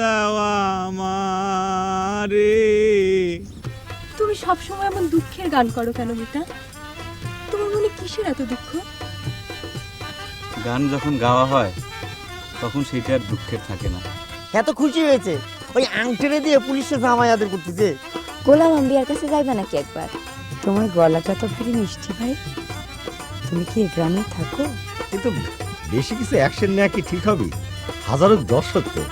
দেওয়া আমারে। তুমি সবসময় এমন দুঃখের গান করো কেন মিতা? তোমার মনে কিসের এত দুঃখ? গান যখন গাওয়া হয় তখন সেটা আর দুঃখের থাকে না। এত খুশি হয়েছে ওই আংটেরে দিয়ে পুলিশে জামাই আদর করতেছে। গোলাম আম্বিয়ার কাছে যাইবা নাকি একবার? তোমার গলাটা তো খুবই মিষ্টি ভাই। তুমি কি এই গ্রামে থাকো? কিন্তু বেশি কিছু অ্যাকশন নেওয়া কি ঠিক হবে? হাজারো দর্শক তো।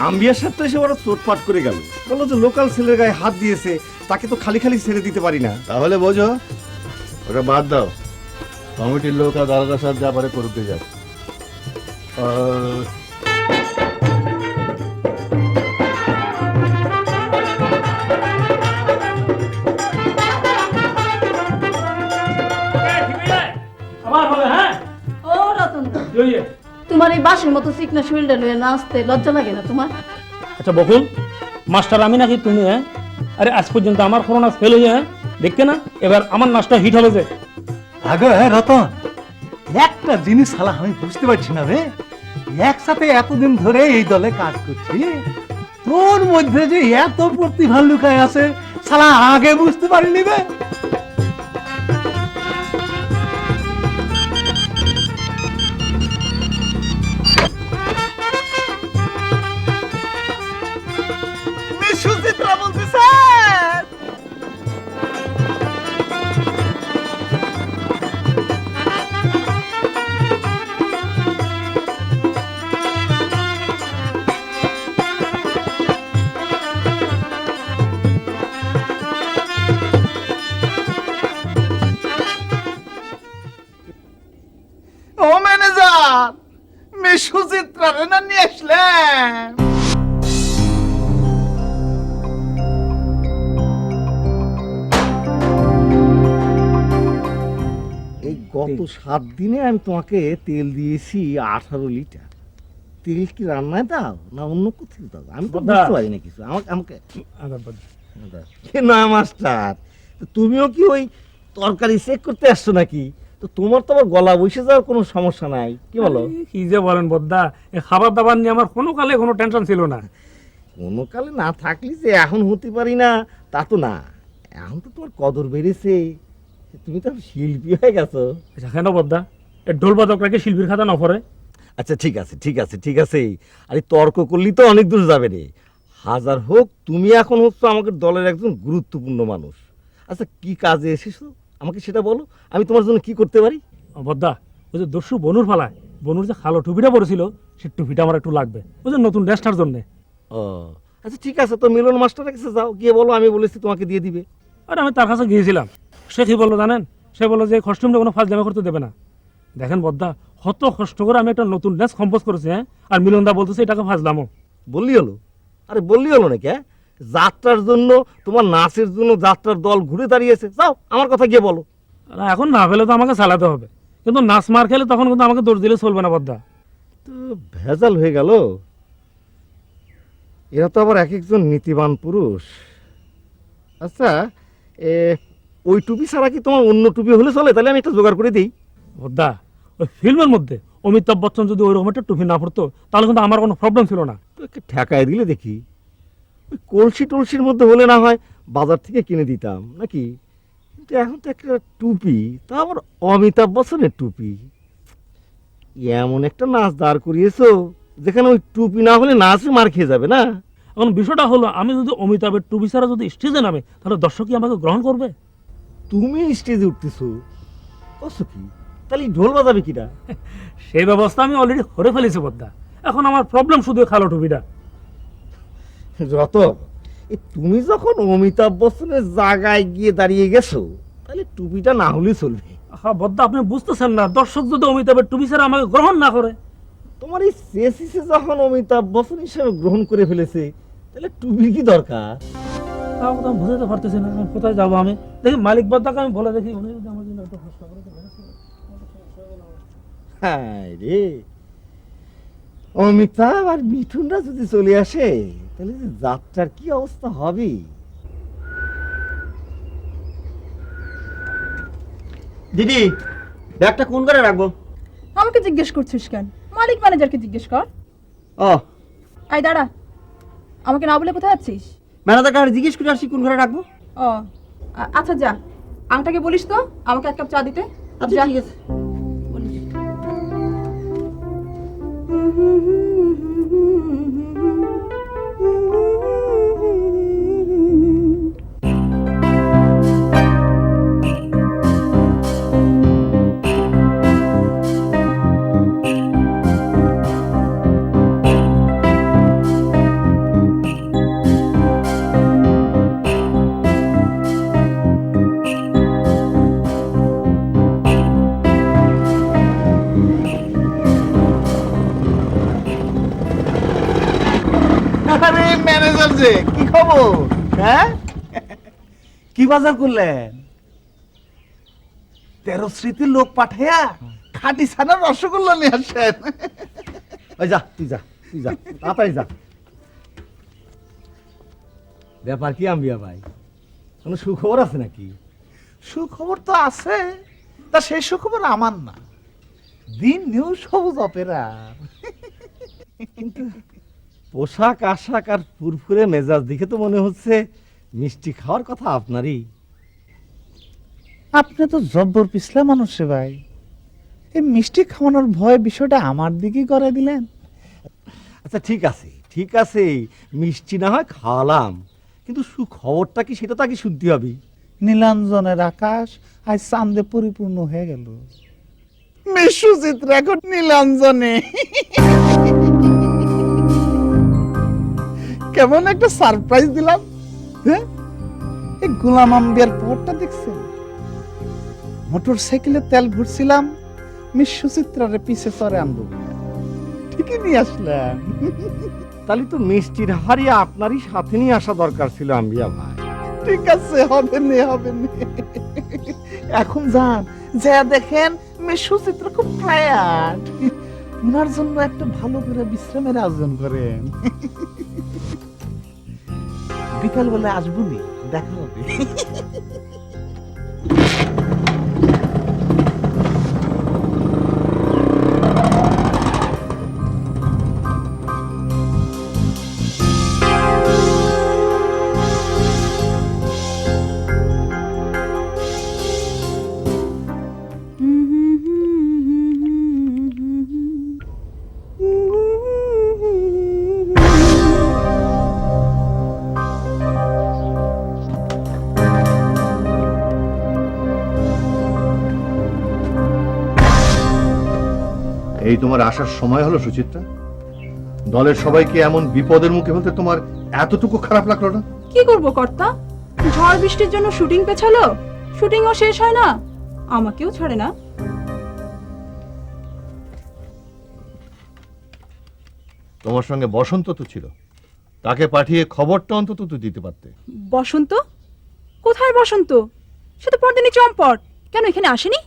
আম্বিয়ার সাথে এসে ওরা চোটপাট করে গেল, বললো যে লোকাল ছেলের গায়ে হাত দিয়েছে, তাকে তো খালি খালি ছেড়ে দিতে পারি না। তাহলে বোঝো, ওটা বাদ দাও। কমিটির লোক আর দারোগা সাহেব যা পারে করতে যাও। তোমার এই বাসের মতো চিকনা শরীরটা নিয়ে নাচতে লজ্জা লাগে না তোমার? আচ্ছা বকুল, মাস্টার আমি নাকি তুমি? হ্যাঁ, আরে আজ পর্যন্ত আমার কোনো নাচ ফেল হয়ে, হ্যাঁ দেখতে না এবার আমার নাচটা হিট হবে যে। আগে হ্যাঁ রতন, একটা জিনিস শালা আমি বুঝতে পারছি না রে, একসাথে এতদিন ধরে এই দলে কাজ করছি, তোর মধ্যে যে এত প্রতিভা লুকায় আছে শালা আগে বুঝতে পারিনি রে। সুচিত্রা বলছি স্যার। ও ম্যানেজার, মিস সুচিত্রা রে না নিয়ে আসলেন? গত 7 দিনে আমি তোমাকে তেল দিয়েছি 18 লিটার। তেল কি রান্নায় দাও না অন্য কোথাও দাও? আমি তো বুঝতে পারি না কিছু। আমাকে না মাস্টার, তুমিও কি ওই তরকারি চেক করতে আসছো নাকি? তো তোমার তো আবার গলা বসে যাওয়ার কোনো সমস্যা নাই, কি বলো? কি যে বলেন বদ্দা, এই খাবার দাবার নিয়ে আমার কোনো কালে কোনো টেনশন ছিল না। কোনো কালে না থাকলে যে এখন হতে পারি না তা তো না, এখন তো তোমার কদর বেড়েছে, তুমি তো শিল্পী হয়ে গেছো। আচ্ছা কেন বদ্দা, এই ঢোল বাদকরাকে শিল্পীর খাতা না পড়ে? আচ্ছা ঠিক আছে ঠিক আছে ঠিক আছে, আরে তর্ক করলেই তো অনেক দূর যাবে রে। হাজার হোক তুমি এখন হচ্ছে আমাদের দলের একজন গুরুত্বপূর্ণ মানুষ। আচ্ছা কি কাজে এসেছো আমাকে সেটা বলো, আমি তোমার জন্য কি করতে পারি? বদ্দা, ওই যে দস্যু বনুর ফালায়, বনুর যে কালো টুপিটা পড়েছিল সে টুপিটা আমার একটু লাগবে, ওই যে নতুন ড্রেসটার জন্য। ও আচ্ছা ঠিক আছে, তো মিলন মাস্টারের কাছে যাও, গিয়ে বলো আমি বলেছি তোমাকে দিয়ে দিবে। আর আমি তার কাছে গিয়েছিলাম, সে কি বললো জানেন? সে বললো যে কস্টিউমটা কোনো ফাজলামি করতে দেবে না। দেখেন বদ্দা, কত কষ্ট করে আমি একটা নতুন ড্রেস কম্পোজ করেছি, হ্যাঁ, আর মিলন দা বলতেছে এটাকে ফাজলামো। বললি হলো? আরে বললি হলো নাকি? হ্যাঁ, যাত্রার জন্য তোমার নাচের জন্য যাত্রার দল ঘুরে দাঁড়িয়েছে, যাও আমার কথা গিয়ে বলো। এখন না পেলে তো আমাকে চালাতে হবে, কিন্তু নাচ মার খেলে তখন কিন্তু আমাকে দোষ দিলে চলবে না বদ্দা। তো ভেজাল হয়ে গেল। এরা তো আবার এক একজন নীতিবান পুরুষ। আচ্ছা ওই টুপি ছাড়া কি তোমার অন্য টুপি হলে চলে? তাহলে আমি একটা জোগাড় করে দিই। বদ্দা, ওই ফিল্মের মধ্যে অমিতাভ বচ্চন যদি ওই রকম একটা টুপি না পড়তো তাহলে কিন্তু আমার কোনো প্রবলেম ছিল না। তো একটু ঠেকায় দিলে দেখি, ওই কলসি টলসির মধ্যে হলে না হয় বাজার থেকে কিনে দিতাম নাকি, কিন্তু এখন তো একটা টুপি, তা আবার অমিতাভ বচ্চনের টুপি। এমন একটা নাচ দাঁড় করিয়েছো যেখানে ওই টুপি না হলে নাচই মার খেয়ে যাবে না। এখন বিষয়টা হলো, আমি যদি অমিতাভের টুপি ছাড়া যদি স্টেজে নামে তাহলে দর্শক কি আমাকে গ্রহণ করবে? তুমি স্টেজে উঠতেছো কষ্ট কি, তাহলে ঢোল বাজাবে কিনা? সেই ব্যবস্থা আমি অলরেডি করে ফেলেছি বদ্দা, এখন আমার প্রবলেম শুধু কালো টুপিটা। যত তুমি যখন অমিতাভ বচ্চনের জায়গায় গিয়ে দাঁড়িয়ে গেছো তাহলে টুপিটা না হলে চলবে। হ্যাঁ বদ্দা, আপনি বুঝতেছেন না, দর্শক যদি অমিতাভের টুপি ছাড়া আমাকে গ্রহণ না করে। তোমার এই চেসিসে যখন অমিতাভ বচ্চন হিসেবে গ্রহণ করে ফেলেছে তাহলে টুপির কি দরকার? তাও তো আমি বুঝতে পারতেছি না কোথায় যাবো। আমি দেখি মালিক বদ্দাকে আমি বলে দেখি, উনি যদি আমার জন্য একটু কষ্ট করে। হ্যাঁ রে, অমিতাভ আর মিঠুনরা যদি চলে আসে তাহলে যাত্রার কি অবস্থা হবে? দিদি ব্যাগটা কোন করে রাখবো? আমাকে জিজ্ঞেস করছিস কেন? মালিক ম্যানেজারকে জিজ্ঞেস কর। ও আই দাঁড়া, আমাকে না বলে কোথায় আছিস? ম্যানেজার কাছে জিজ্ঞেস করে আসি কোন ঘরে রাখবো। ও আচ্ছা যা, আংটাকে বলিস তো আমাকে এক কাপ চা দিতে। আচ্ছা যা। ঠিক আছে। আরে ম্যানেজার যে কি খবর? হ্যাঁ, কি বাজার করলেন? 13 স্মৃতির লোক পাঠাইয়া খাটি ছানার রসগোল্লা নিয়ে আসেন। ওই যা তুই যা তাড়াতাড়ি যা। ব্যাপার কি আম্বিয়া ভাই, কোনো সুখবর আছে নাকি? সুখবর তো আছে, তা সেই সুখবর আমার না, দিন নিউ সবুজ অপেরা। কিন্তু পোশাক আশাক আর ফুরফুরে মেজাজ দেখে তো মনে হচ্ছে মিষ্টি খাওয়ার কথা আপনারই। আপনি তো জব্বর পিছলা মানুষ রে ভাই, এই মিষ্টি খাওয়ানোর ভয় বিষয়টা আমার দিকেই করে দিলেন। আচ্ছা ঠিক আছে, মিষ্টি না হয় খাওয়ালাম, কিন্তু সুখবরটা কি সেটা তো আগে শুনতে হবে। নীলাঞ্জনের আকাশ আজ চাঁদে পরিপূর্ণ হয়ে গেল। সুচিত্রা এখন নীলাঞ্জনে। কেমন একটা সারপ্রাইজ দিলাম। হ্যাঁ, এই গোলাম আম্বিয়ার পরটা দেখছেন? মোটর সাইকেলে তেল ভরছিলাম, মিস সুচিত্রারে পিছে চড়ে আনবো, ঠিকই নিয়ে আসলাম। তাহলে তো মিষ্টির হাড়ি আপনারই সাথে নিয়ে আসা দরকার ছিল আম্বিয়া ভাই। ঠিক আছে, হবে নে। এখন যান, যা দেখেন মিস সুচিত্রা খুব টায়ার্ড, ওনার জন্য একটা ভালো করে বিশ্রামের আয়োজন করেন। বিকাল বেলা আসবুনি, দেখা হবে। এই তোমার আসার সময় হলো সুচিত্রা? দলের সবাইকে এমন বিপদের মুখে ফেলতে তোমার এতটুকু খারাপ লাগলো না? কি করব কর্তা, ঝড় বৃষ্টির জন্য শুটিং পেছালো, শুটিংও শেষ হয় না, আমাকেও ছাড়ে না। তোমার সঙ্গে বসন্ত তো ছিল, তাকে পাঠিয়ে খবরটা অন্তত তো দিতে পারতে। বসন্ত? কোথায় বসন্ত? সে তো পরদিনই চম্পট। কেন এখানে আসেনি?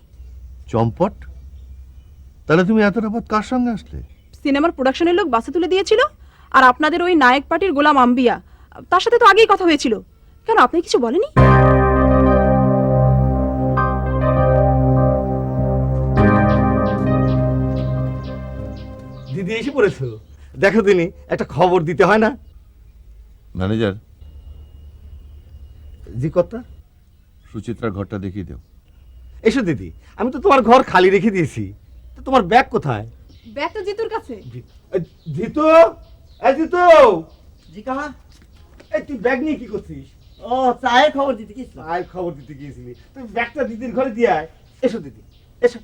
চম্পট? তাহলে তুমি এত রাত কার সঙ্গে আসলে? সিনেমার প্রোডাকশনের লোক বাসে তুলে দিয়েছিল, আর আপনাদের ওই নায়ক পার্টির গোলাম আম্বিয়া, তার সাথে তো আগেই কথা হয়েছিল। কেন আপনি কিছু বলেনি? দিদি এসে পড়েছো, দেখো দিনি একটা খবর দিতে হয় না? ম্যানেজার, জি কর্তা। সুচিত্রার ঘরটা দেখিয়ে দাও। এসো দিদি, আমি তো তোমার ঘর খালি রেখে দিয়েছি, তো তোমার ব্যাগ কোথায়? ব্যাগ তো জিতুর কাছে। জিতু, এই জিতু, জি কাহা? এই তুই ব্যাগ নিয়ে কি করছিস? ও চায়ের খবর দিতে কি? আয় খবর দিতে গিয়েছিলি, তুই ব্যাগটা দিদির ঘরে দিয়ে আয়। এসো দিদি, এসো।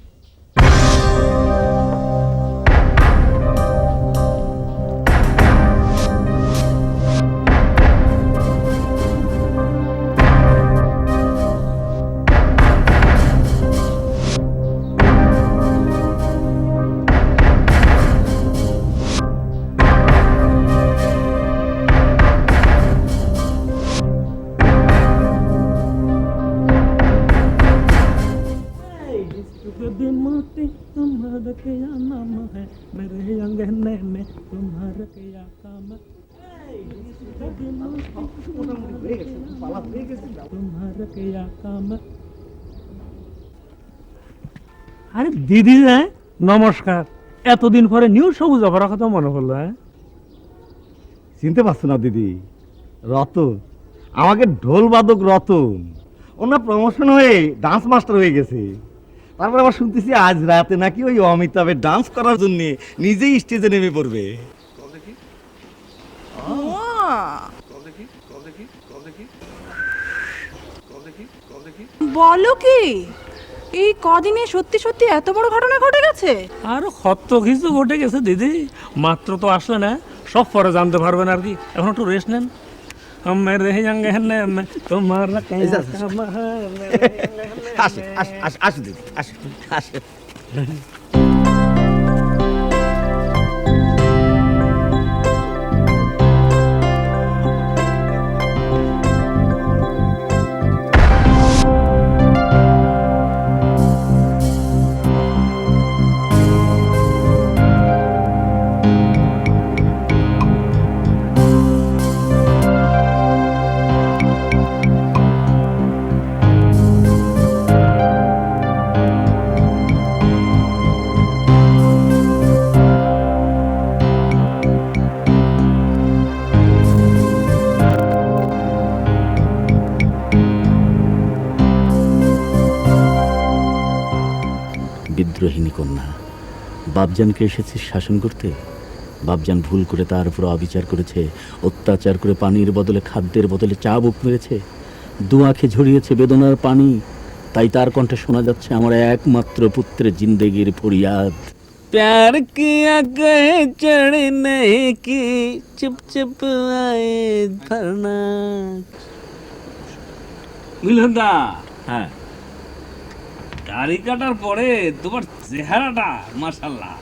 तुम्हारा क्या नाम है मेरे अंगने में तुम्हारा क्या काम तुम्हारा क्या काम আরে দিদি, হ্যাঁ নমস্কার। এতদিন পরে নিউ সবুজ অপরার কথা মনে পড়লো। হ্যাঁ, চিনতে পারছো না দিদি? রতন, আমাকে ঢোল বাদক রতন। ওনার প্রমোশন হয়ে ডান্স মাস্টার হয়ে গেছে। তারপর আবার শুনতেছি আজ রাতে নাকি ওই অমিতাভের ডান্স করার জন্য নিজেই স্টেজে নেমে পড়বে। বলো কি, এই কদিনে সত্যি সত্যি এত বড় ঘটনা ঘটে গেছে? আর কত কিছু ঘটে গেছে দিদি, মাত্র তো আসলে না, সব পরে জানতে পারবেন আর কি। এখন একটু রেস্ট নেন। মেরে যাঙ্গে তোমার আসে আসে আসে আসে দিদি, আসে আসে। বিদ্রোহিণী কন্যা, বাপজানকে এসেছিস শাসন করতে। বাপজান ভুল করে তার উপর অবিচার করেছে, অত্যাচার করে পানির বদলে খাদ্যের বদলে চাবুক মেরেছে, দু আঁখে ঝরিয়েছে বেদনার পানি। তাই তার কণ্ঠে শোনা যাচ্ছে আমার একমাত্র পুত্রের জিন্দেগির ফরিয়াদ। प्यार किया कहे चढ़ने की चुप चुप आए धरना। মিলনদা, হ্যাঁ, দাড়ি কাটার পরে তোমার চেহারাটা মাশাআল্লাহ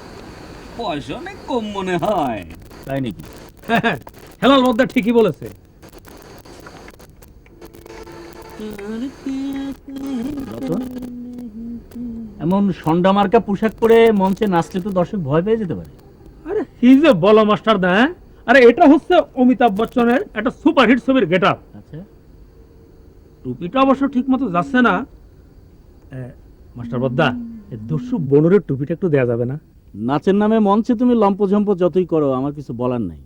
পয়সা অনেক কম মনে হয়। তাই নাকি? হেলাল মধ্যে ঠিকই বলেছে। রতন, এমন সন্ডা মার্কা পোশাক পরে মঞ্চে নাচলে তো দর্শক ভয় পেয়ে যেতে পারে। আরে হি যে বলো মাস্টার দা, হ্যাঁ? আরে এটা হচ্ছে অমিতাভ বচ্চনের একটা সুপারহিট ছবির গেটআপ। আচ্ছা, টুপিটা অবশ্য ঠিক মতো যাচ্ছে না। মাস্টার বদ্দা, এই দস্যু বনরের টুপিটা একটু দেয়া যাবে না? নাচের নামে মঞ্চে তুমি লম্পঝম্প যতই করো, আমার কিছু বলার নাই।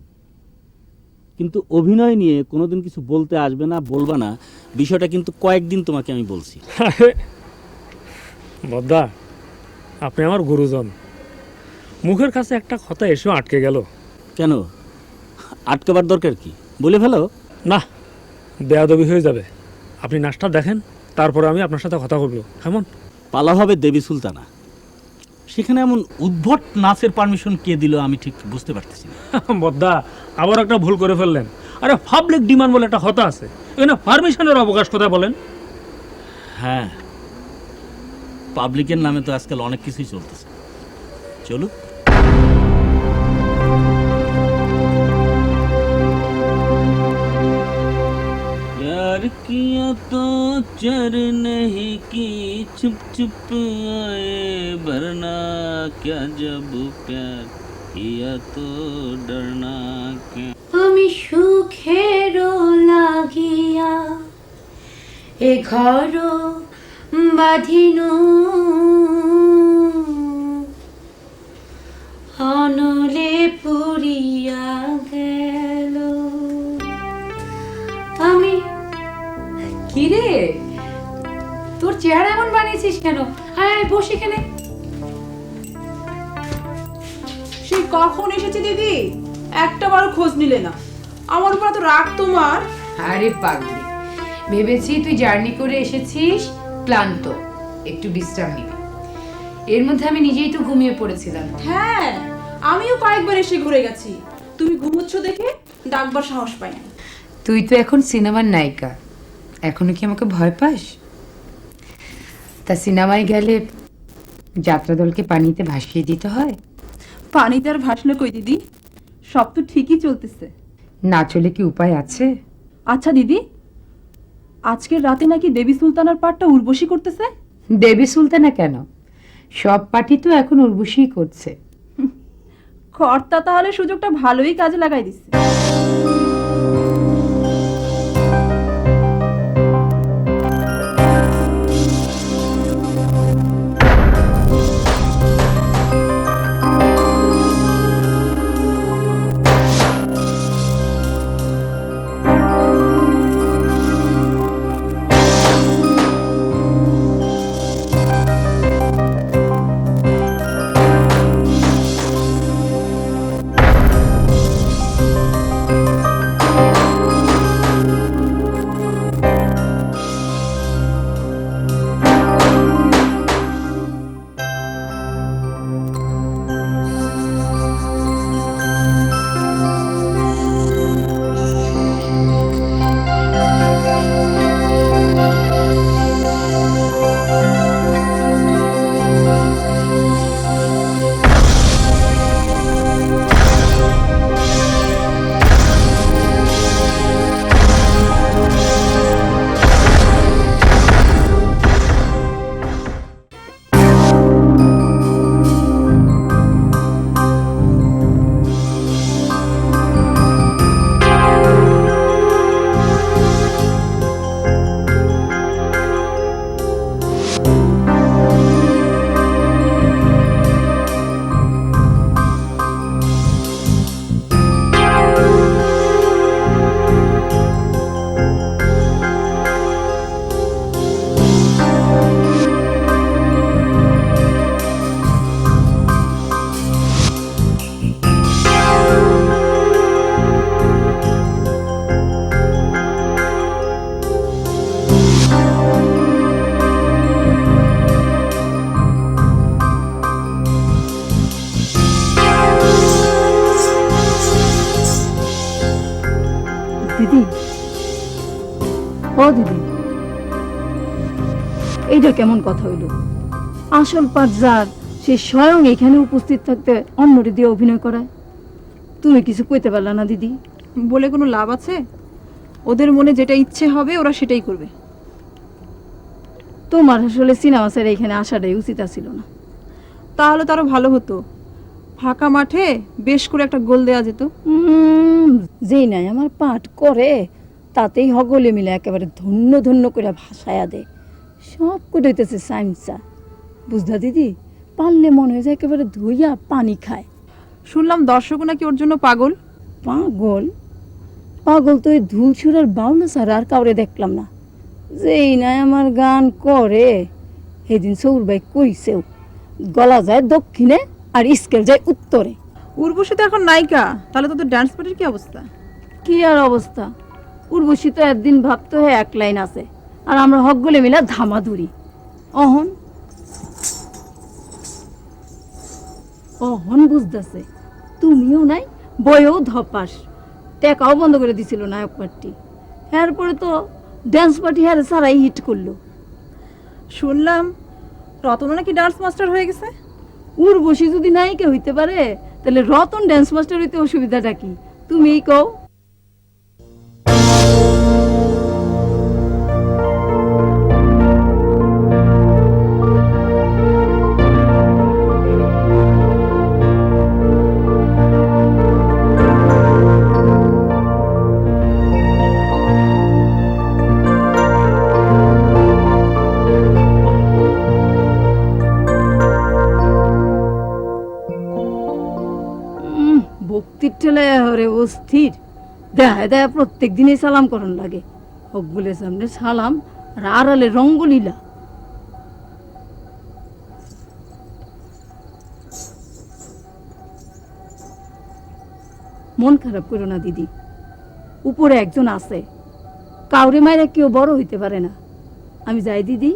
কিন্তু অভিনয় নিয়ে কোনোদিন কিছু বলতে আসবে না, বলবা না, বিষয়টা কিন্তু কয়েকদিন তোমাকে আমি বলছি। বদ্দা, আপনি আমার গুরুজন, মুখের কাছে একটা কথা এসেও আটকে গেল। কেন আটকাবার দরকার কি? বলে ফেলো। না, বেয়াদবি হয়ে যাবে। আপনি নাচটা দেখেন, তারপরে আমি আপনার সাথে কথা বলবো, কেমন? পালা হবে দেবী সুলতানা, সেখানে এমন উদ্ভট নাচের পারমিশন কে দিল আমি ঠিক বুঝতে পারতেছি না। বদ্দা, আবার একটা ভুল করে ফেললেন। আরে পাবলিক ডিমান্ড বলে একটা কথা আছে, এখানে পারমিশনের অবকাশ কোথায় বলেন? হ্যাঁ, পাবলিকের নামে তো আজকাল অনেক কিছুই চলতেছে। চলুক। प्यार किया तो चर नहीं की चुप चुप आए भरना क्या जब प्यार किया तो डरना क्या। আমি সুখের লাগিয়া এ ঘর বাঁধিনু অনলে পুরিয়া গেল। আমি কিরে, তোর চেহারা এমন বানিয়েছিস কেন? আয় বস এখানে। সেই কখন এসেছে দিদি, একটা বারও খোঁজ নিলে না। আমার উপর এত রাগ তোমার? আরে পাগলি, ভেবেছি তুই জার্নি করে এসেছিস, ক্লান্ত, একটু বিশ্রাম নিবি। এর মধ্যে আমি নিজেই তো ঘুমিয়ে পড়েছিলাম। হ্যাঁ, আমিও কয়েকবার এসে ঘুরে গেছি, তুমি ঘুমোচ্ছ দেখে ডাকবার সাহস পাইনি। তুই তো এখন সিনেমার নায়িকা, এখনো কি আমাকে ভয় পাস? তা সিনেমায় গেলে যাত্রা দলকে পানিতে ভাসিয়ে দিতে হয়। পানিতে আর ভাসলো কই দিদি, সব তো ঠিকই চলতেছে। না চলে কি উপায় আছে? আচ্ছা দিদি, আজকের রাতে নাকি দেবী সুলতানার পাঠটা উর্বশী করতেছে? দেবী সুলতানা কেন, সব পার্টি তো এখন উর্বশী করছে। কর্তা তাহলে সুযোগটা ভালোই কাজে লাগাই দিচ্ছে। ও দিদি, এইটা কেমন কথা হইল? আসল পাঠ যার, সে স্বয়ং এখানে উপস্থিত থাকতে অন্যটি দিয়ে অভিনয় করায়। তুমি কিছু কইতে পারলা না দিদি? বলে কোনো লাভ আছে? ওদের মনে যেটা ইচ্ছে হবে ওরা সেটাই করবে। তোমার আসলে সিনেমা ছেড়ে এখানে আসাটাই উচিত ছিল না। তাহলে তো আরো ভালো হতো, ফাঁকা মাঠে বেশ করে একটা গোল দেওয়া যেত। যেই নাই আমার পাঠ করে তাতেই হগলে মিলে একেবারে ধন্য ধন্য করে ভাসায়া দে। সব কটাইতেছে সাইমসা, বুঝলা দিদি? পারলে মনে হয় যে একেবারে ধুইয়া পানি খায়। শুনলাম দর্শকও নাকি ওর জন্য পাগল। পাগল? পাগল তো ওই ধুলছুরার বাউলা ছাড়া আর কাউরে দেখলাম না। যেই নাই আমার গান করে, সেদিন সৌর ভাই কইছেও, গলা যায় দক্ষিণে আর স্কেল যায় উত্তরে। উর্বশী তো এখন নায়িকা, তাহলে তোদের ডান্স পার্টির কি অবস্থা? কি আর অবস্থা? উর্বশী তো একদিন ভাবতো হ্যাঁ এক লাইন আছে, আর আমরা হকগুলে মিলা ধামাধুরি। অহন অহন বুঝতেছে তুমিও নাই, বইও ধপাস, টেকাও বন্ধ করে দিছিল নায়ক পার্টি। এরপরে তো ড্যান্স পার্টি হ্যাঁ সারাই হিট করলো। শুনলাম রতন নাকি ডান্স মাস্টার হয়ে গেছে। উর্বশী যদি নায়িকা হইতে পারে, তাহলে রতন ড্যান্স মাস্টার হইতে অসুবিধাটা কি? তুমিই কও। ভক্তির ঠেলে হরে অস্থির, দেখা দেয়া প্রত্যেক দিনই সালাম করন লাগে। হকগুলের সামনে সালাম আর আড়ালে রঙ্গলীলা। মন খারাপ করো না দিদি, উপরে একজন আছে, কাউরে মায়েরা কেউ বড় হইতে পারে না। আমি যাই দিদি।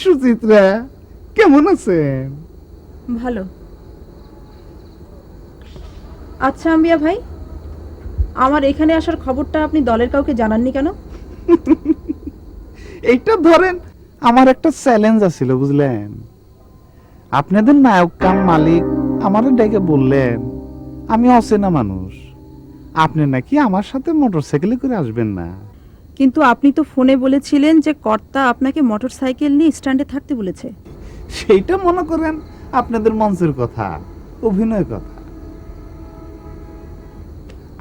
সুচিত্রা, কেমন আছেন? ভালো। আচ্ছা আম্বিয়া ভাই, আমার এখানে আসার খবরটা আপনি দলের কাউকে জানাননি কেন? এইটা ধরেন আমার একটা চ্যালেঞ্জ আছিল, বুঝলেন? আপনাদের নায়ক কাম মালিক আমারে ডেকে বললেন আমি অচেনা মানুষ, আপনি নাকি আমার সাথে মোটরসাইকেলে করে আসবেন না। কিন্তু আপনি তো ফোনে বলেছিলেন যে কর্তা আপনাকে মোটরসাইকেল নিয়ে স্ট্যান্ডে থাকতে বলেছে। সেইটা মনে করেন আপনাদের মঞ্চের কথা, অভিনয় কথা।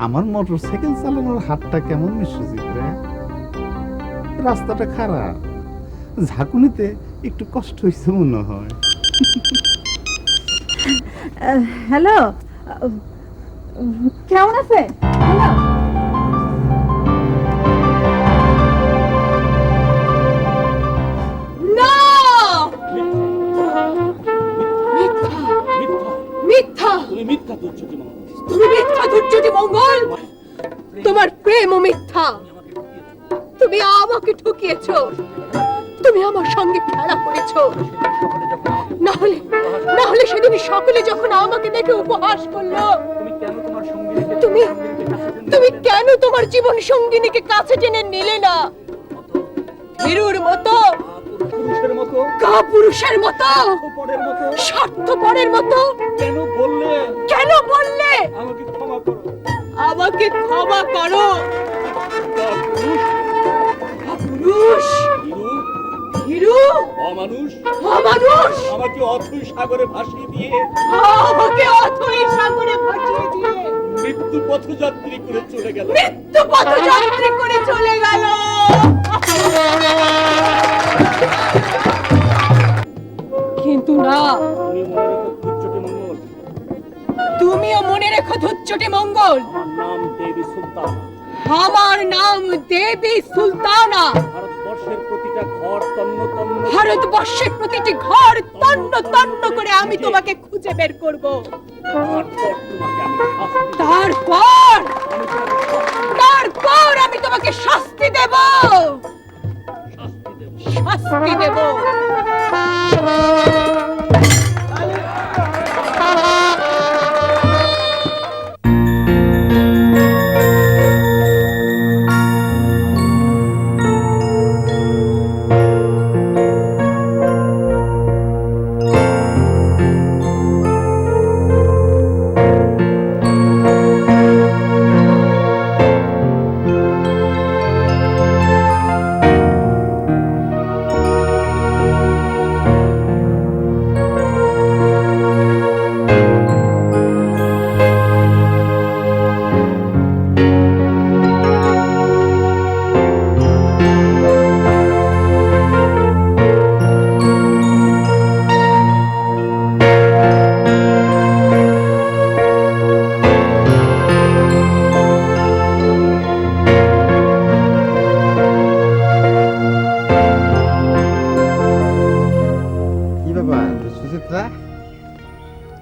আমার মোটরসাইকেল চালানোর হাতটা কেমন সুচিত্রা? রাস্তাটা খারাপ, ঝাঁকুনিতে একটু কষ্ট হয়েছে মনে হয়। হ্যালো, কেমন আছেন? হ্যালো, না, মিথ্যা, তুমি মিথ্যা দুর্যোগী মঙ্গল, তোমার প্রেম ও মিথ্যা। তুমি আমাকে ঠকিয়েছো, তুমি আমার সঙ্গে খেলা করেছো। না হলে সেদিন সকলে যখন আমাকে দেখে উপহাস করলো, তুমি কেন তোমার জীবন সঙ্গিনীকে কাছে টেনে নিলে না? হিরুর মতো, কাপুরুষের মতো, স্বার্থপরের মতো কেন বললে? আমাকে ক্ষমা করো। কাপুরুষ, হিরু, অমানুষ, আমাকে অথৈ সাগরে ভাসিয়ে দিয়ে মৃত্যু পথযাত্রী করে চলে গেল। কিন্তু না, তুমিও মনে রেখো ধুচ্চটে মঙ্গল, আমার নাম দেবী সুলতানা। ভারতবর্ষের প্রতিটি ঘর তন্ন তন্ন করে আমি তোমাকে খুঁজে বের করব। তারপর আমি তোমাকে শাস্তি দেব।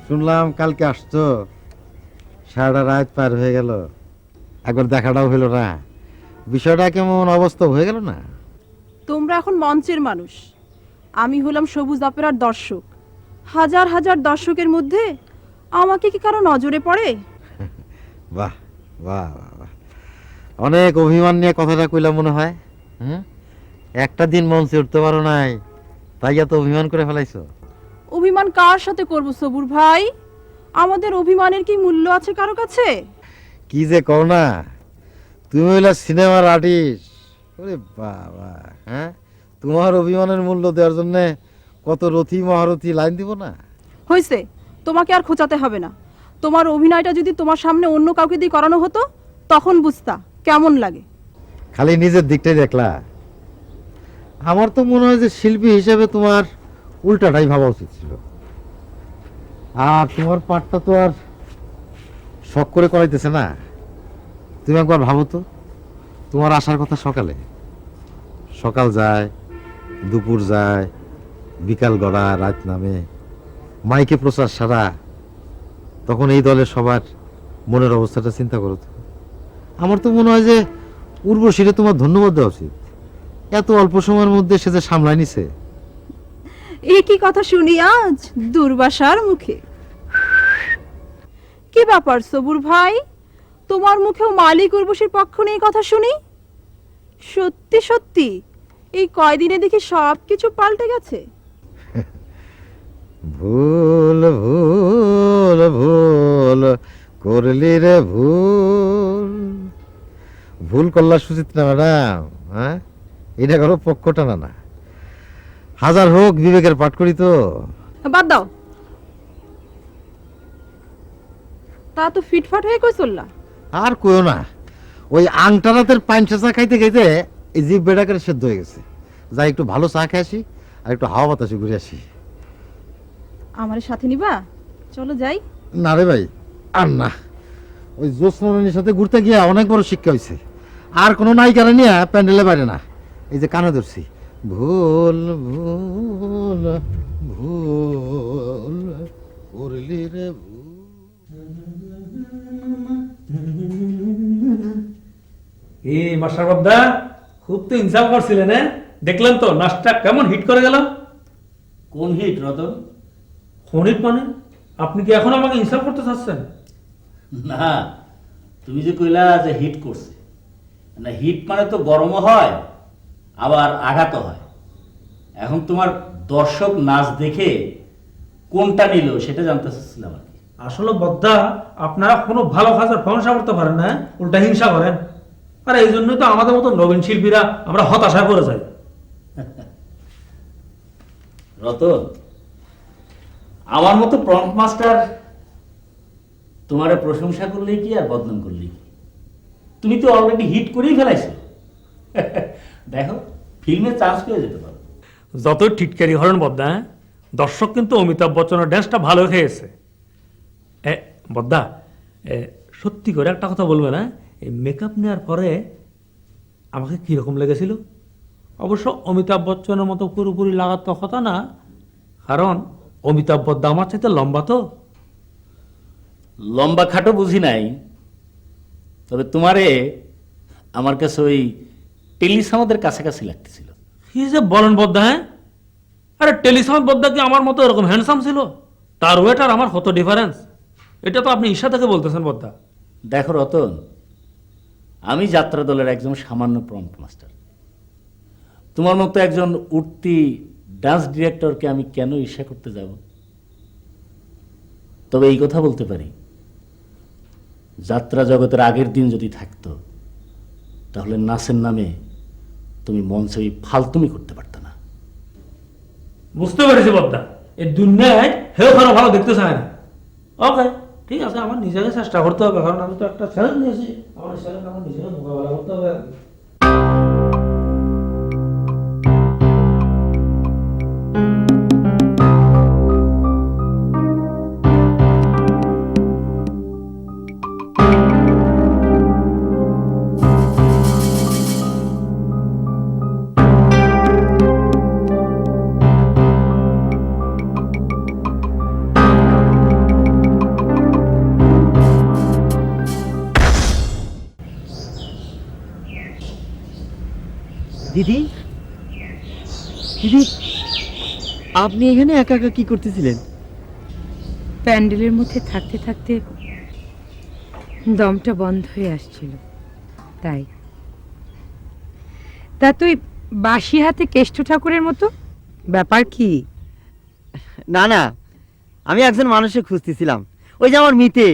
শুনলাম কালকে আসছো, সারাটা রাত পার হয়ে গেল, একবার দেখাটাও হলো না। বিষয়টা কেমন অবস্থা হয়ে গেল না? তোমরা এখন মঞ্চের মানুষ, আমি হলাম সবুজ অপেরার দর্শক। হাজার হাজার দর্শকের মধ্যে আমাকে কি কারো নজরে পড়ে? বাহ বাহ বাহ, অনেক অভিমান নিয়ে কথাটা কইলাম মনে হয়। একটা দিন মঞ্চে উঠতে পারো নাই, তাই এত অভিমান করে ফেলাইছো? অভিমান কার সাথে করব সবুর ভাই? আমাদের অভিমানের কি মূল্য আছে কারো কাছে? কি যে কও না, তুমি হইলা সিনেমার আর্টিস্ট। ওরে বাবা, হ্যাঁ, তোমার অভিমানের মূল্য দেওয়ার জন্য কত রথী মহারথী লাইন দিব না? হইছে, তোমাকে আর খোঁচাতে হবে না। তোমার অভিনয়টা যদি তোমার সামনে অন্য কাউকে দিয়ে করানো হতো, তখন বুঝতা কেমন লাগে। খালি নিজের দিকটাই দেখলা। আমার তো মনে হয় যে শিল্পী হিসেবে তোমার উল্টাটাই ভাবা উচিত ছিল। আর তোমার পাঠটা তো আর শখ করে করাইতেছে না। তুমি একবার ভাবো তো, তোমার আসার কথা সকালে, সকাল যায়, দুপুর যায়, বিকাল গড়া, রাত নামে, মাইকে প্রচার সারা, তখন এই দলের সবার মনের অবস্থাটা চিন্তা করো তো। আমার তো মনে হয় যে উর্বশীরে তোমার ধন্যবাদ দেওয়া উচিত, এত অল্প সময়ের মধ্যে সে যে সামলাই নিছে। একই কথা শুনি আজ দুর্বাসার মুখে। কি ব্যাপার সবুর ভাই, তোমার মুখেও মালিক উর্বশীর পক্ষ নিয়ে কথা শুনি? সত্যি সত্যি এই কয়দিনে দেখি সবকিছু পাল্টে গেছে। ভুল ভুল ভুল করলি রে ভুল, ভুল করলা সুচিত্রা ম্যাডাম। হ্যাঁ, এটা কারো পক্ষ টানা না, হাজার হোক বিবেকের পাঠ করি তো। বাদ দাও, তা তো ফিটফাট হয়ে কই চললা? আর কইও না, ওই আংটারাতের পাইন চেঁচা খাইতে খাইতে এই জিভ বেড়াকারে সেদ্ধ হয়ে গেছে। যাই একটু ভালো চা খেয়ে আসি আর একটু হাওয়া বাতাসে ঘুরে আসি। আমার সাথে নিবা? চলো যাই। না রে ভাই, আর না। ওই জ্যোৎস্নারানীর সাথে ঘুরতে গিয়ে অনেক বড় শিক্ষা হয়েছে। আর কোনো নায়িকারা নিয়ে প্যান্ডেলে বাইরে না। এই যে কানে ধরছি, ভুল ভুল ভুল করলি রে ভুল। এই মাস্টার বাবদা খুব তো ইনসাফ করছিলেন, হ্যাঁ? দেখলেন তো নাচটা কেমন হিট করে গেল। কোন হিট রতন? কোন হিট মানে? আপনি কি এখন আমাকে ইনসাফ করতে চাচ্ছেন? না, তুমি যে কইলা যে হিট করছে, না হিট মানে তো গরমও হয় আবার আঘাতও হয়। এখন তোমার দর্শক নাচ দেখে কোনটা নিল সেটা জানতে চাচ্ছিলাম আর কি। আসলে বদ্দা আপনারা কোনো ভালো কাজের প্রশংসা করতে পারেন না, উল্টা হিংসা করেন। আর এই জন্যই তো আমাদের মতো নবীন শিল্পীরা আমরা হতাশা করে যাই। রতন, আমার মতো প্রম্পট মাস্টার তোমারে প্রশংসা করলেই কি আর বদনাম করলেই কি? তুমি তো অলরেডি হিট করেই ফেলাইছো। দেখো, ফিল্মে চান্স পেয়ে যেতে পারো। যতই টিটকারি হরেন বদ্দা, হ্যাঁ? দর্শক কিন্তু অমিতাভ বচ্চনের ড্যান্সটা ভালো খেয়েছে। বদ্দা, সত্যি করে একটা কথা বলবে না, এই মেকআপ নেওয়ার পরে আমাকে কীরকম লেগেছিল? অবশ্য অমিতাভ বচ্চনের মতো পুরোপুরি লাগার তো কথা না, কারণ অমিতাভ বদ্দা আমার চাইতে লম্বা তো। লম্বা খাটো বুঝি নাই, তবে তোমারে আমার কাছে ওই টেলিসামাদের কাছাকাছি লাগতেছিল। কি যে বলেন বদ্দা, হ্যাঁ? আরে টেলিসাউন্ড বদ্দা কি আমার মতো এরকম হ্যান্ডসাম ছিল? তার ওয়েট আর আমার কত ডিফারেন্স, এটা তো আপনি ঈর্ষা থেকে বলতেছেন বদ্দা। দেখো রতন, আমি যাত্রা দলের একজন সামান্য প্রম্পট মাস্টার। তোমার মতো একজন উঠতি ডান্স ডিরেক্টরকে আমি কেন ঈর্ষা করতে যাব? তবে এই কথা বলতে পারি, যাত্রা জগতের আগের দিন যদি থাকতো তাহলে নাচের নামে তুমি মঞ্চে ওই ফালতুমি করতে পারত না। বুঝতে পেরেছি বদ্দা, এই দুনিয়ায় হেও খারাপ ভালো দেখতে চায় না। ওকে, ঠিক আছে, আমার নিজেকে চেষ্টা করতে হবে, কারণ আমি তো একটা চ্যালেঞ্জ নিয়েছি। আমার চ্যালেঞ্জ আমার নিজেকে মোকাবেলা করতে হবে। দিদি, দিদি, আপনি এখানে একা একা কি করতেছিলেন? প্যান্ডেলের মধ্যে থাকতে থাকতে দমটা বন্ধ হয়ে আসছিল, তাই। তা তুই বাসি হাতে কেষ্ট ঠাকুরের মতো, ব্যাপার কি? না না, আমি একজন মানুষকে খুঁজতেছিলাম। ওই যে আমার মিতে,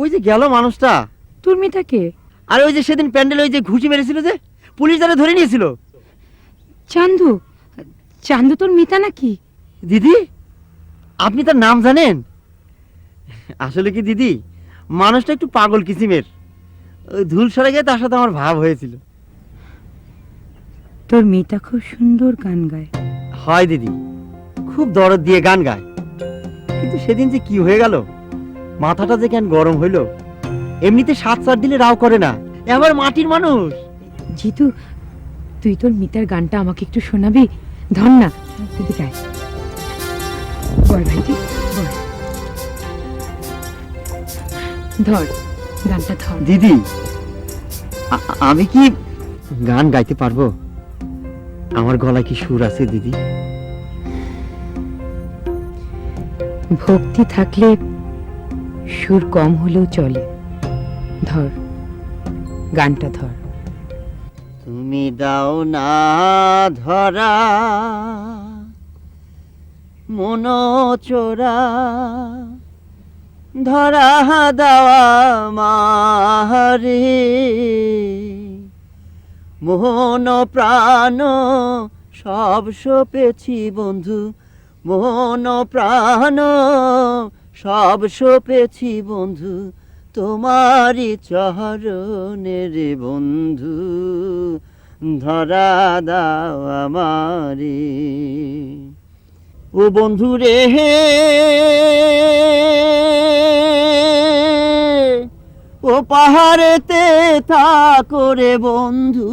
ওই যে গেল মানুষটা। তোর মিতাকে? আর ওই যে সেদিন প্যান্ডেলে ওই যে ঘুষি মেরেছিল, যে পুলিশ তারা ধরে নিয়েছিল। চান্দু? চান্দু তোর মিতা নাকি? দিদি, আপনি তার নাম জানেন? আসলে কি দিদি, মানুষটা একটু পাগল কিসিমের। ওই ধুল সরে গিয়ে তার সাথে আমার ভাব হয়েছিল। তোর মিতা খুব সুন্দর গান গায়। হয় দিদি, খুব দরদ দিয়ে গান গায়। কিন্তু সেদিন যে কি হয়ে গেল, মাথাটা যে কেন গরম হইল। এমনিতে 7-4 দিলে রাও করে না, এবার মাটির মানুষ। জিতু, তুই তোর মিতার গানটা আমাকে একটু শোনাবি? ধর না, তুই গাই। বল ভাইজি, বল। ধর গানটা, ধর। দিদি, আমি কি গান গাইতে পারবো? আমার গলায় কি সুর আছে দিদি? ভক্তি থাকলে সুর কম হলেও চলে। ধর গানটা, ধর। তুমি দাও না ধরা মন চোরা, ধরা দেওয়া মারে, মোহন প্রাণ সব সপেছি বন্ধু, মোহন প্রাণ সব সপেছি বন্ধু, তোমারই চরণের বন্ধু, ধরা দাও আমারে। ও বন্ধু রে হে, ও পাহাড়েতে থাকো রে বন্ধু,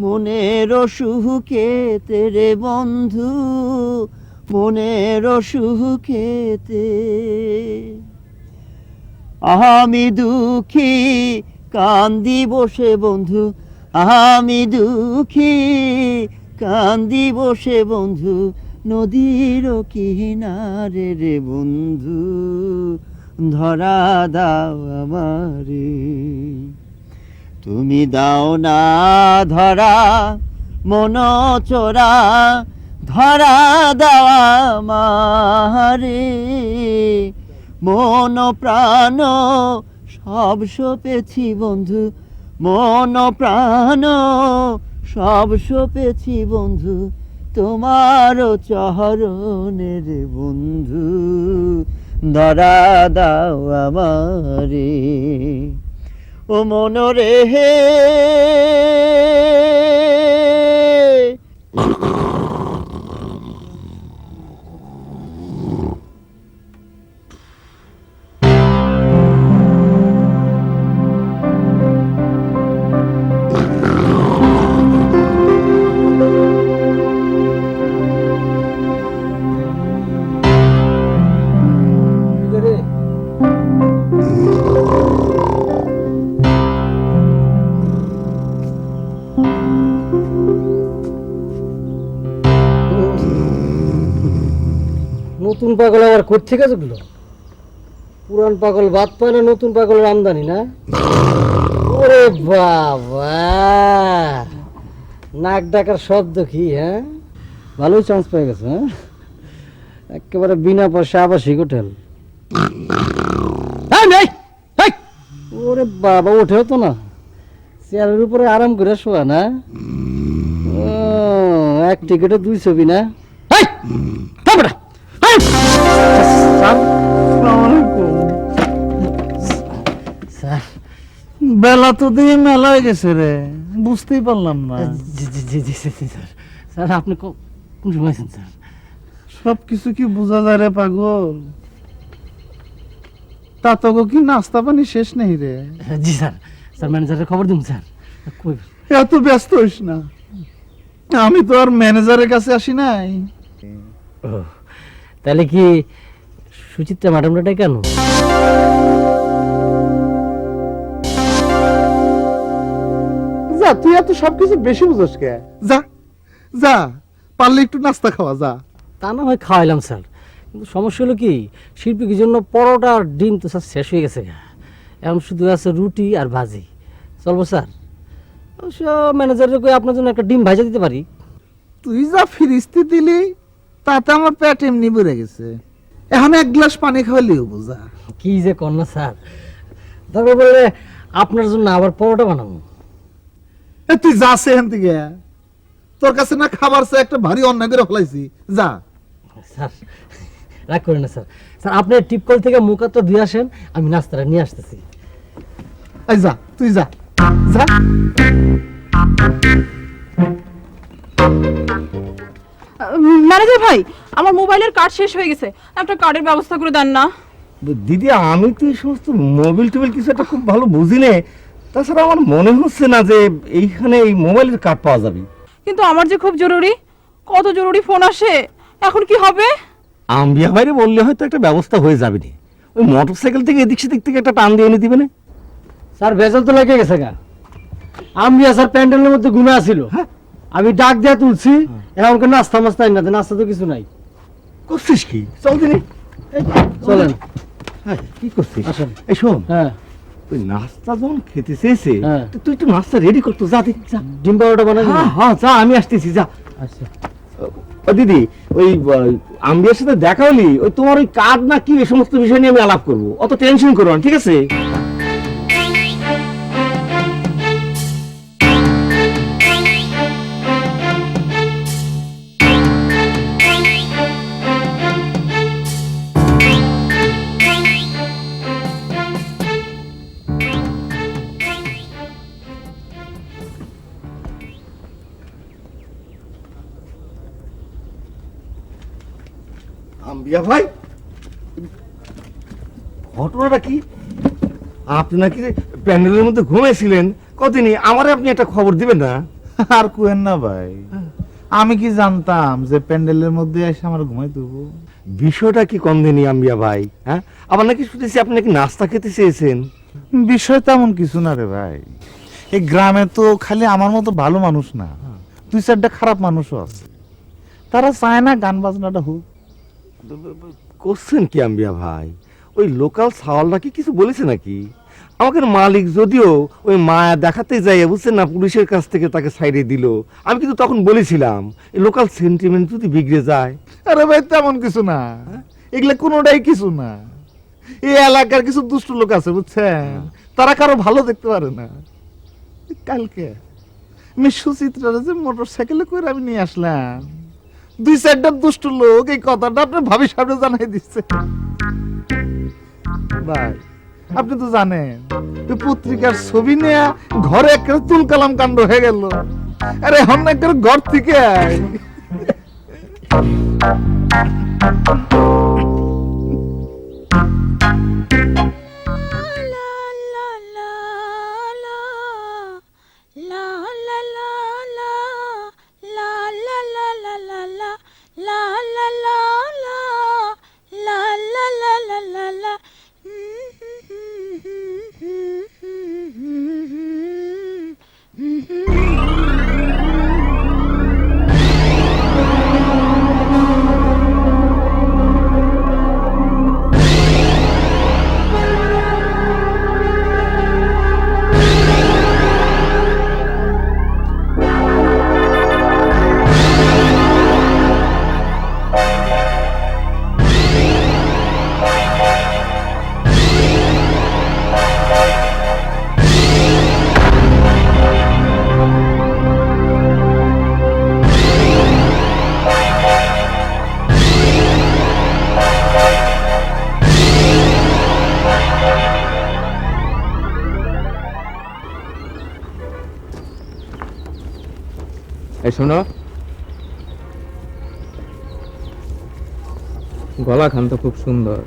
মনের সুখেতে রে বন্ধু, মনের সুখেতে। আমি দুঃখী কান্দি বসে বন্ধু, আমি দুঃখী কান্দি বসে বন্ধু, নদীর কিনারে রে বন্ধু, ধরা দাও আমারে। তুমি দাও না ধরা মন চোরা, ধরা দাও আমারে। মন প্রাণ সব সপেছি বন্ধু, মন প্রাণ সব সপেছি বন্ধু, তোমার চরণের বন্ধু, ধরা দাও আমারে। ও মনরে হে, নতুন পাগল আবার কোত্থেকে যেগুলো? পুরান পাগল বাদ পায় না, নতুন পাগলের আমদানি না? ওরে বাবা, নাক ডাকার শব্দ কি! হ্যাঁ, ভালোই চান্স পেয়ে গেছে। হ্যাঁ, একেবারে বিনা পয়সা আবাসিক হোটেল। ওরে বাবা, ওঠেও তো না, চেয়ারের উপরে আরাম করে শোয়া না? এক টিকিটে 2 ছবি না? বেলা তো দিয়ে মেলা হয়ে গেছে রে, বুঝতেই পারলাম না। স্যার, আপনি কোন সময় আছেন স্যার? সব কিছু কি বোঝা যায় রে পাগল? তা তোকে কি নাস্তা পানি শেষ নেই রে? জি স্যার। স্যার, ম্যানেজারের খবর দিন স্যার। কই? এত ব্যস্ত হইস না, আমি তো আর ম্যানেজারের কাছে আসি নাই। তাহলে কি সুচিত্রা ম্যাডামটাই কেন? যা, তুই এত সবকিছু বেশি বুঝোস কে? যা যা, পারলে একটু নাস্তা খাওয়া যা। তা না হয় খাওয়াইলাম স্যার, কিন্তু সমস্যা হলো কি, শিল্পীর জন্য পরোটা আর ডিম তো স্যার শেষ হয়ে গেছে। এখন শুধু আছে রুটি আর ভাজি। চলবো স্যার? অবশ্য ম্যানেজারের কই আপনার জন্য একটা ডিম ভাজা দিতে পারি। তুই যা ফিরিস্তি দিলি তাতে আমার পেট এমনি ভরে গেছে, এখন 1 গ্লাস পানি খাওয়ালেও বোঝা। কি যে কন্যা স্যার, তারপর বললে আপনার জন্য আবার পরোটা বানাবো। তুই যা সেখান থেকে, তোর কাছে না খাবার সে একটা ভারী অন্যায় করে ফেলাইছি। যা স্যার, রাগ করেন না স্যার। স্যার, আপনি টিপকল থেকে মুখ হাত ধুয়ে আসেন, আমি নাস্তাটা নিয়ে আসতেছি। এই যা, তুই যা যা। ম্যানেজার ভাই, আমার মোবাইলের কার্ড শেষ হয়ে গেছে, একটা কার্ডের ব্যবস্থা করে দেন না। দিদি, আমি তো এই সমস্ত মোবাইল টোবাইল কিছু একটা খুব ভালো বুঝি না, তাছাড়া আমার মনে হচ্ছে না যে এইখানে এই মোবাইলের কার্ড পাওয়া যাবে। কিন্তু আমার যে খুব জরুরি, কত জরুরি ফোন আসে, এখন কি হবে? আম্বিয়া ভাইরে বললে হয়তো একটা ব্যবস্থা হয়ে যাবে না। ওই মোটরসাইকেল থেকে এদিক সেদিক থেকে একটা টান দিয়ে এনে দিবে না? স্যার, ভেজাল তো লেগে গেছে গা। আমি স্যার প্যান্ডেলের মধ্যে গুণা ছিল, আমি ডাক দিয়ে তুলছি, এখন নাস্তা মাস্তা না, নাস্তা তো কিছু নাই। করছিস কি? চল দিনে চলেন। হ্যাঁ, কি করছিস? আসেন। এই শোন, হ্যাঁ, ওই নাস্তা যখন খেতে চেয়েছে, হ্যাঁ। তো তুই একটু নাস্তা রেডি করতো, যা দেখি যা। ডিম পাউডার বানাই। হ্যাঁ হ্যাঁ, যা, আমি আসতেছি, যা। আচ্ছা। ও দিদি, ওই আম্বিয়ার সাথে দেখা হলি, ওই তোমার ওই কার্ড না কি এই সমস্ত বিষয় নিয়ে আমি আলাপ করবো, অত টেনশন করো না, ঠিক আছে? আম্বিয়া ভাই, ঘটনাটা কি? আপনি নাকি প্যান্ডেলের মধ্যে ঘুমিয়েছিলেন কদিনই, আমারে আপনি একটা খবর দিবেন না? আর কুয়েন না ভাই, আমি কি জানতাম যে প্যান্ডেলের মধ্যে এসে আমার ঘুমাই দেবো? বিষয়টা কি কম দিনই আম্বিয়া ভাই? হ্যাঁ, আবার নাকি শুনেছি আপনি নাকি নাস্তা খেতে চেয়েছেন। বিষয় তেমন কিছু না রে ভাই, এই গ্রামে তো খালি আমার মতো ভালো মানুষ না, 2-4টা খারাপ মানুষও আছে। তারা চায় না গান বাজনাটা হোক। করছেন কি আম্বিয়া ভাই? ওই লোকাল সাওয়ালটা কি কিছু বলেছে নাকি? আমাকে মালিক যদিও ওই মায়া দেখাতে যাই বুঝছেন না, পুলিশের কাছ থেকে তাকে সাইডে দিল। আমি কিন্তু তখন বলেছিলাম এই লোকাল সেন্টিমেন্ট যদি বিগড়ে যায়। আরে ভাই তেমন কিছু না, এগুলা কোনোটাই কিছু না। এই এলাকার কিছু দুষ্ট লোক আছে বুঝছেন, তারা কারো ভালো দেখতে পারে না। কালকে আমি সুচিত্রার যে মোটর সাইকেলে করে আমি নিয়ে আসলাম, 2-4টা দুষ্ট লোক এই কথাটা আপনার ভাবি সামনে জানাই দিচ্ছে। ভাই আপনি তো জানেন পত্রিকার ছবি নিয়ে ঘরে একটা তুলকালাম কাণ্ড হয়ে গেল। আরে এখন না করে ঘর থেকে আয়। এই শোনো, গলা খান তো খুব সুন্দর,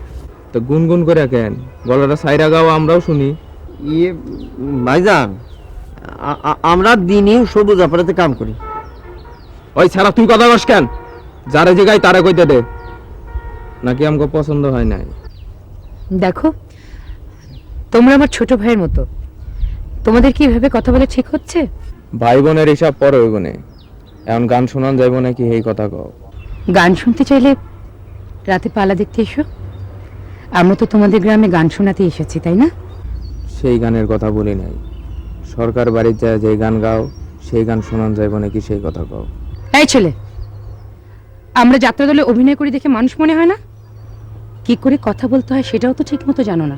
তো গুনগুন করে কেন গলাটা সাইরা গাও, আমরাও শুনি। ইয়ে ভাইজান, আমরা দিনই সবুজ অপরাধে কাম করি। ওই ছাড়া তুই কথা বস কেন? যারা জায়গায় তারা কইতে দে, নাকি আমাকে পছন্দ হয় নাই? দেখো, তোমরা আমার ছোট ভাইয়ের মতো, তোমাদের কি এভাবে কথা বলে ঠিক হচ্ছে? ভাই বোনের হিসাব পরে ওই গুনে, এখন গান শোনান যাইব নাকি এই কথা কও? গান শুনতে চাইলে রাতে পালা দেখতে এসো। আমরা তো তোমাদের গ্রামে গান শোনাতে এসেছি, তাই না? সেই গানের কথা বলি নাই, সরকার বাড়ির যায় যে গান গাও সেই গান শোনান যাইব নাকি সেই কথা কও। এই ছেলে, আমরা যাত্রা দলে অভিনয় করি দেখে মানুষ মনে হয় না? কি করে কথা বলতে হয় সেটাও তো ঠিক মতো জানো না।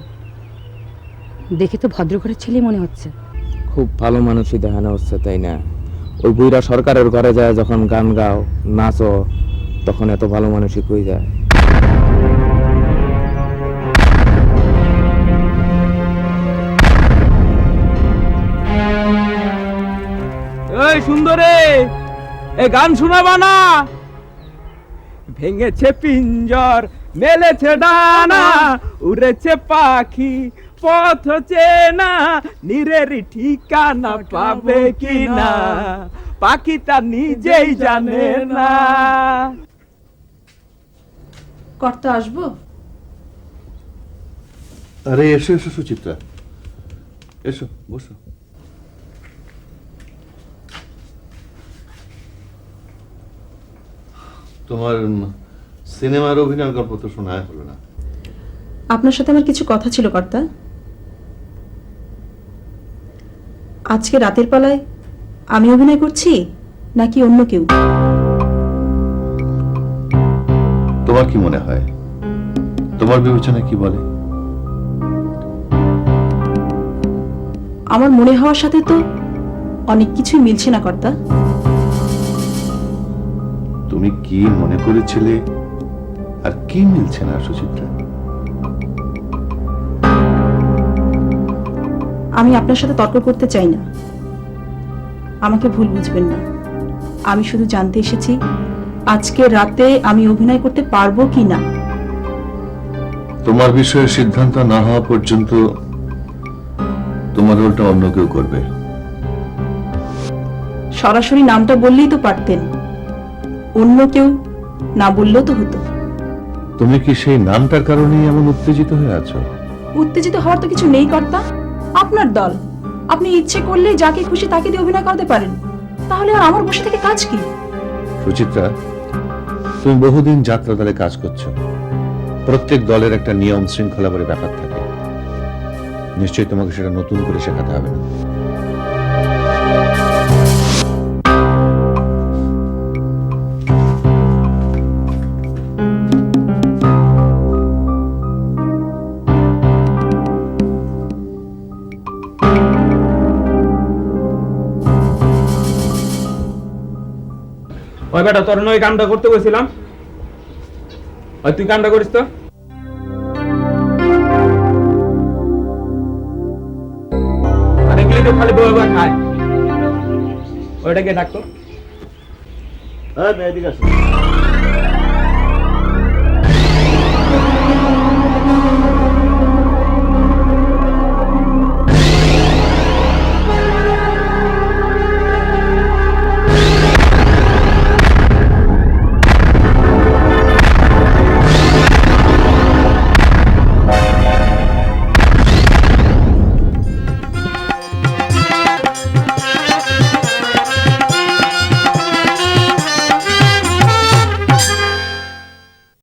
দেখে তো ভদ্রঘরের ছেলে মনে হচ্ছে। খুব ভালো মানুষই দেখানো হচ্ছে, তাই না? ওই বুইরা সরকারের ঘরে যায় যখন গান গাও নাচো, তখন এত ভালো মানুষই কই যায়? এই সুন্দরে, এই গান শোনাবা না? ভেঙেছে পিঞ্জর, মেলেছে ডানা, উড়েছে পাখি, পথ চেনা, নিরেরি ঠিকানা পাবে কিনা, পাখিটা নিজেই জানে না। কর্তা আসবো? আরে এসো এসো সুচিত্রা, এসো বসো। তোমার সিনেমার অভিনয়ের গল্প তো শোনা হলো না। আপনার সাথে আমার কিছু কথা ছিল কর্তা। আজকে রাতের পালায় আমি অভিনয় করছি নাকি অন্য কেউ? তোমার কি মনে হয়, তোমার বিবেচনা কি বলে? আমার মনে হওয়ার সাথে তো অনেক কিছুই মিলছে না কর্তা। তুমি কি মনে করেছিলে আর কি মিলছে না সুচিত্রা? আমি আপনার সাথে তর্ক করতে চাই না, আমাকে ভুল বুঝবেন না। আমি শুধু জানতে এসেছি আজকে রাতে আমি অভিনয় করতে পারবো কি না। তোমার বিষয়ে সিদ্ধান্ত না হওয়া পর্যন্ত তোমার রোলটা অন্য কেউ করবে। সরাসরি নামটা বললেই তো পারতেন, অন্য কেউ না বললেও তো হতো। তুমি কি সেই নামটার কারণেই এমন উত্তেজিত হয়ে আছো? উত্তেজিত হওয়ার তো কিছু নেই কর্তা, আপনার দল, আপনি ইচ্ছে করলে যাকে খুশি তাকে দিয়ে অভিনয় করতে পারেন, তাহলে আর আমার বসে থেকে কাজ কি? সুচিত্রা, তুমি বহুদিন যাত্রা দলে কাজ করছো, প্রত্যেক দলের একটা নিয়ম শৃঙ্খলা বলে ব্যাপার থাকে, নিশ্চয়ই তোমাকে সেটা নতুন করে শেখাতে হবে না। ওই বেটা, তোর নয় কামটা করতে বলছিলাম, ওই তুই কামটা করিস তো। আর এগুলি তো খালি বই বই খায়, ওইটাকে ডাকতো। এদিকে আসো।